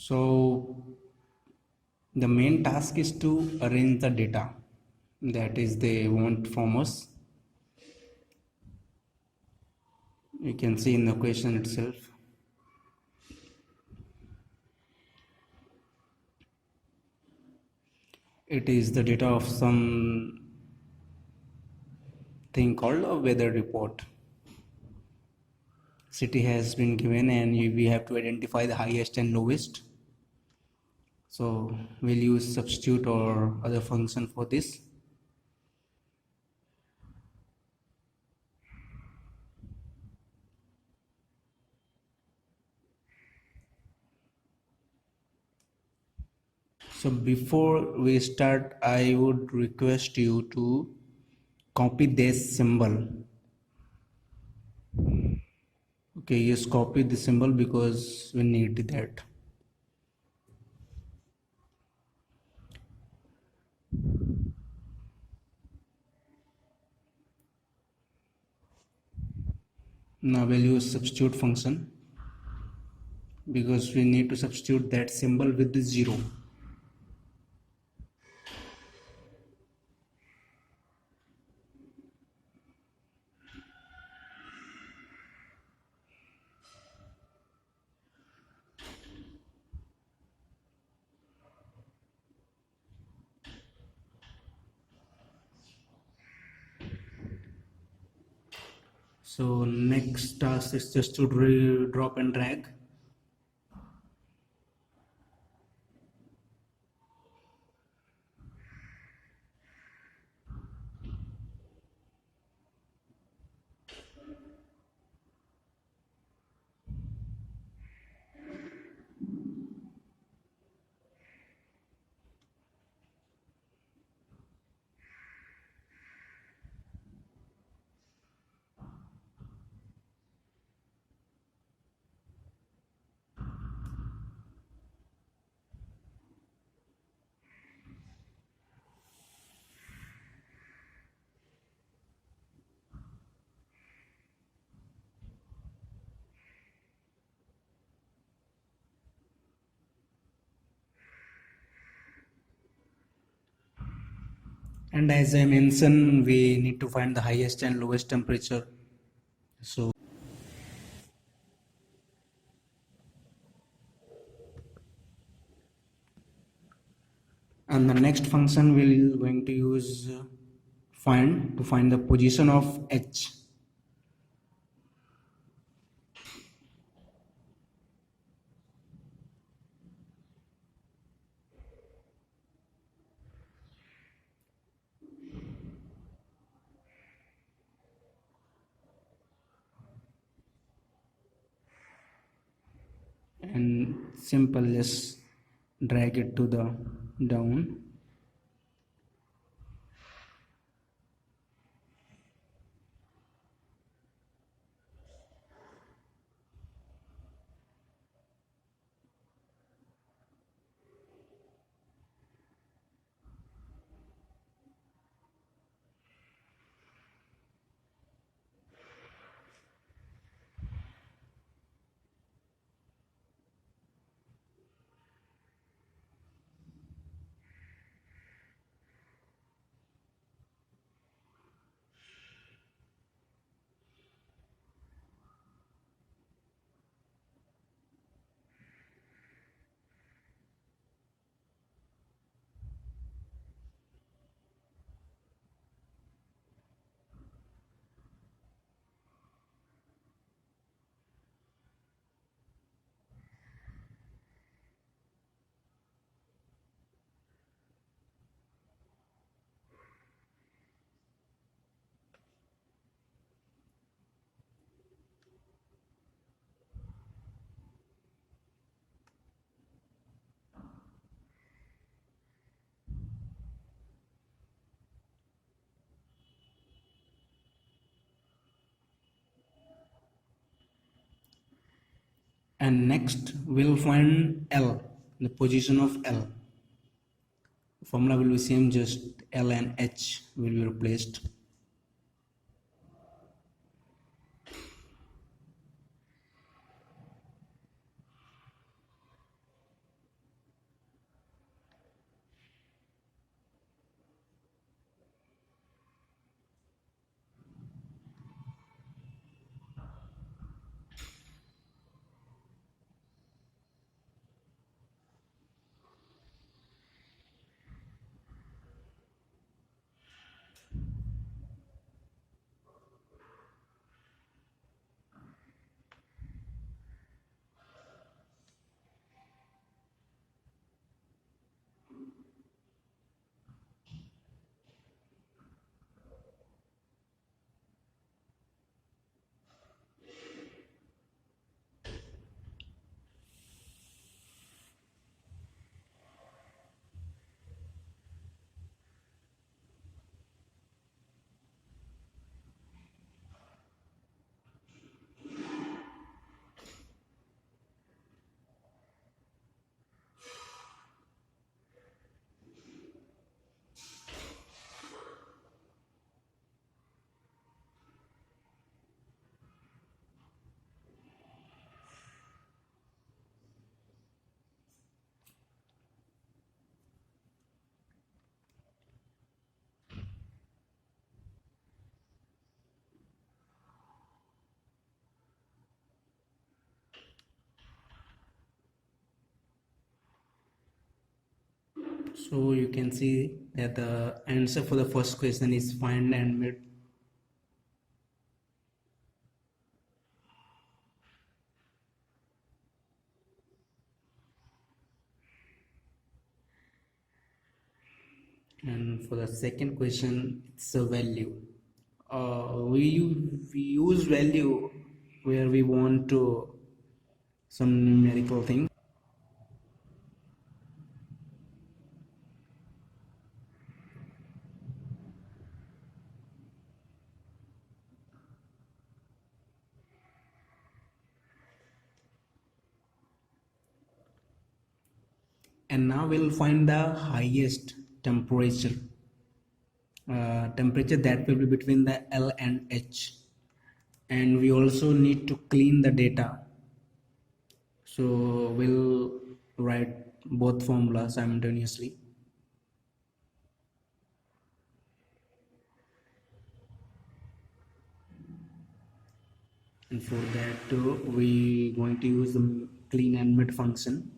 So the main task is to arrange the data that is they want from us. You can see in the question itself. It is the data of some thing called a weather report. City has been given and we have to identify the highest and lowest. So we'll use substitute or other function for this. So before we start, I would request you to copy this symbol. Okay, just copy the symbol because we need that. Now we'll use substitute function because we need to substitute that symbol with the 0. So next task is just to drop and drag. And as I mentioned, we need to find the highest and lowest temperature. So and the next function we're going to use find to find the position of H. And simple just drag it to the down. And next we'll find L, the position of L. Formula will be same, just L and H will be replaced. So you can see that the answer for the first question is find and mid. And for the second question, it's a value. We use value where we want to some numerical thing. And now we'll find the highest temperature. Temperature that will be between the L and H. And we also need to clean the data. So we'll write both formulas simultaneously. And for that we going to use the clean and mid function.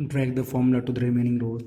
Drag the formula to the remaining rows.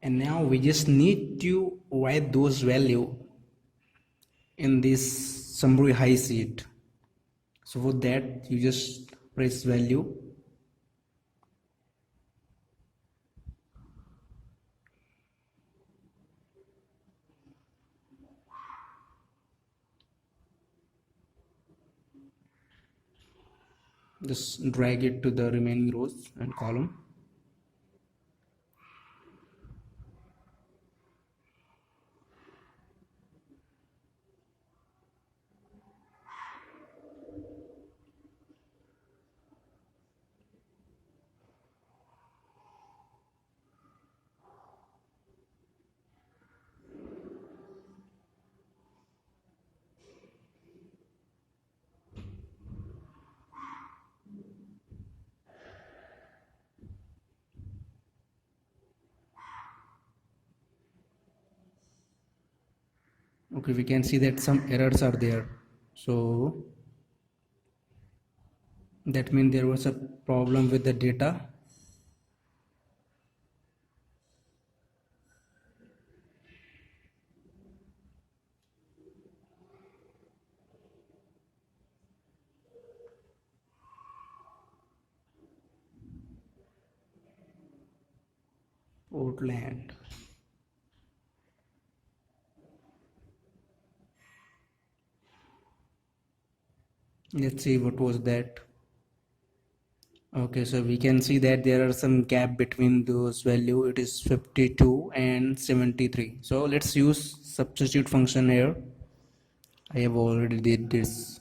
And now we just need to write those value in this summary high sheet. So for that you just press value, just drag it to the remaining rows and column. Okay, we can see that some errors are there. So that means there was a problem with the data. Portland. Let's see what was that. Okay, so we can see that there are some gap between those value. It is 52 and 73. So let's use substitute function here. I have already did this.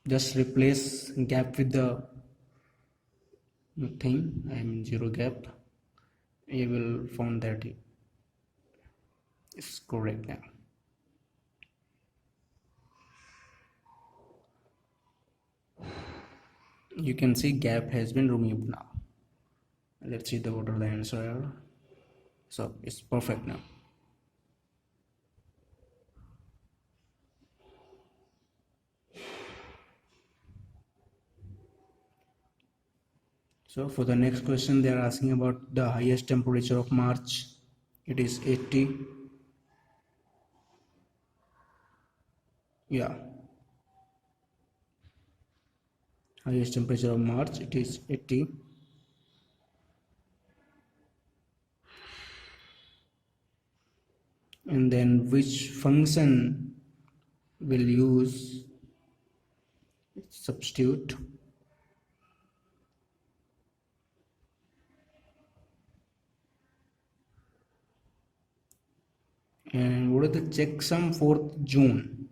Just replace gap with the thing. I mean zero gap. You will find that it's correct now. You can see gap has been removed now. Let's see what are the answer. So it's perfect now. So for the next question, they are asking about the highest temperature of March. It is 80. Yeah, highest temperature of March, it is 80. And then which function will use substitute? And what is the checksum for June?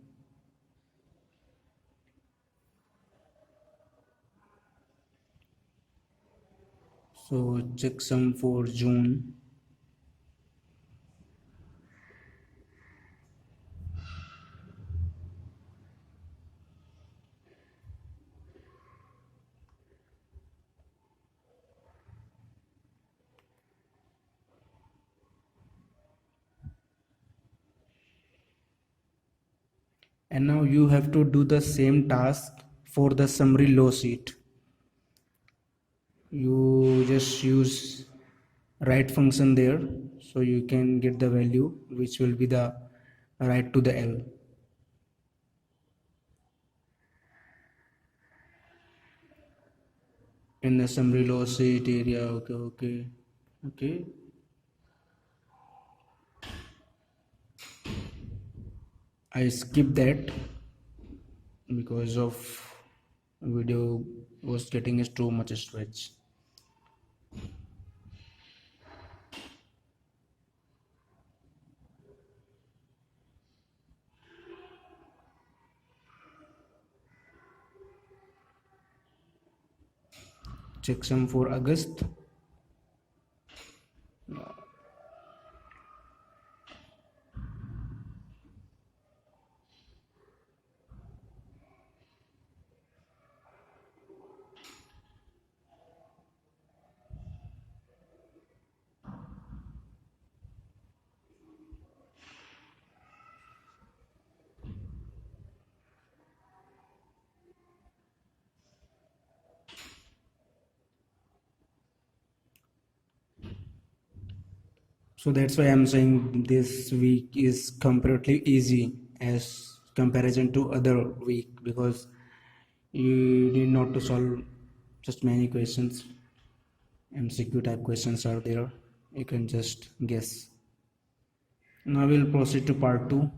So checksum for June. And now you have to do the same task for the summary low sheet. You just use right function there, so you can get the value which will be the right to the L. In the summary low sheet area. Okay. I skip that because of video was getting is too much stretch. Checksum for August. So that's why I'm saying this week is comparatively easy as comparison to other week, because you need not to solve just many questions. MCQ type questions are there, you can just guess. Now we'll proceed to part 2.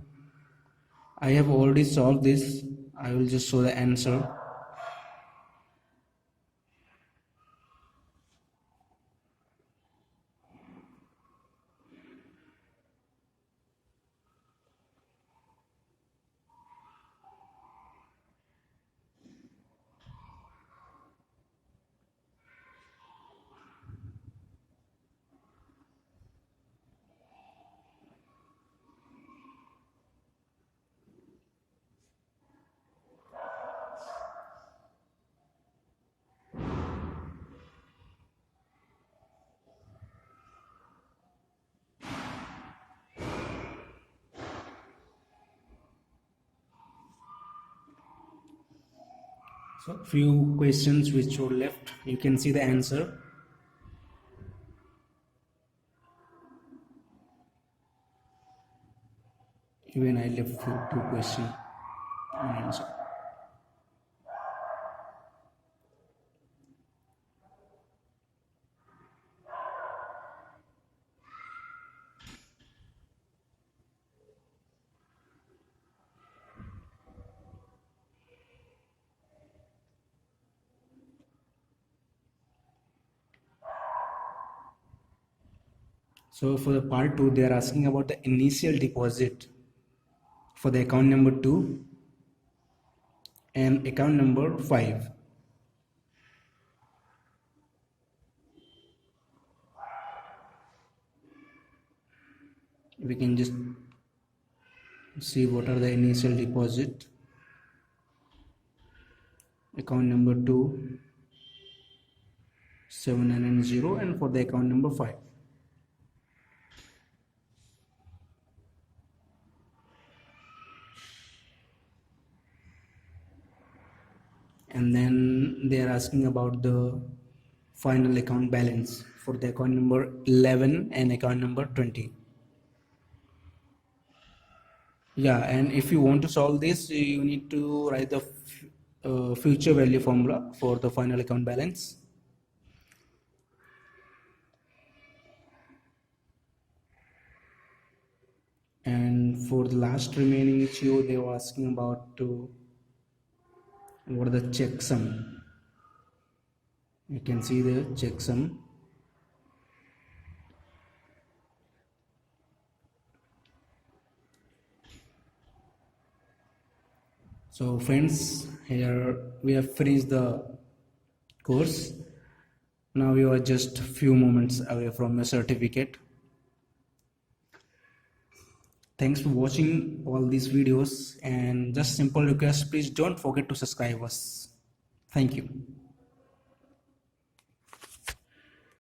I have already solved this. I will just show the answer. So few questions which were left, you can see the answer. Even I left two questions unanswered. So for the part 2, they are asking about the initial deposit for the account number 2 and account number 5. We can just see what are the initial deposit. Account number 2, 790, and for the account number 5. And then they are asking about the final account balance for the account number 11 and account number 20. Yeah, and if you want to solve this, you need to write the future value formula for the final account balance. And for the last remaining issue, they were asking about what are the checksum. You can see the checksum. So friends, here we have finished the course. Now you are just few moments away from your certificate. Thanks for watching all these videos, and just simple request, please don't forget to subscribe us. Thank you.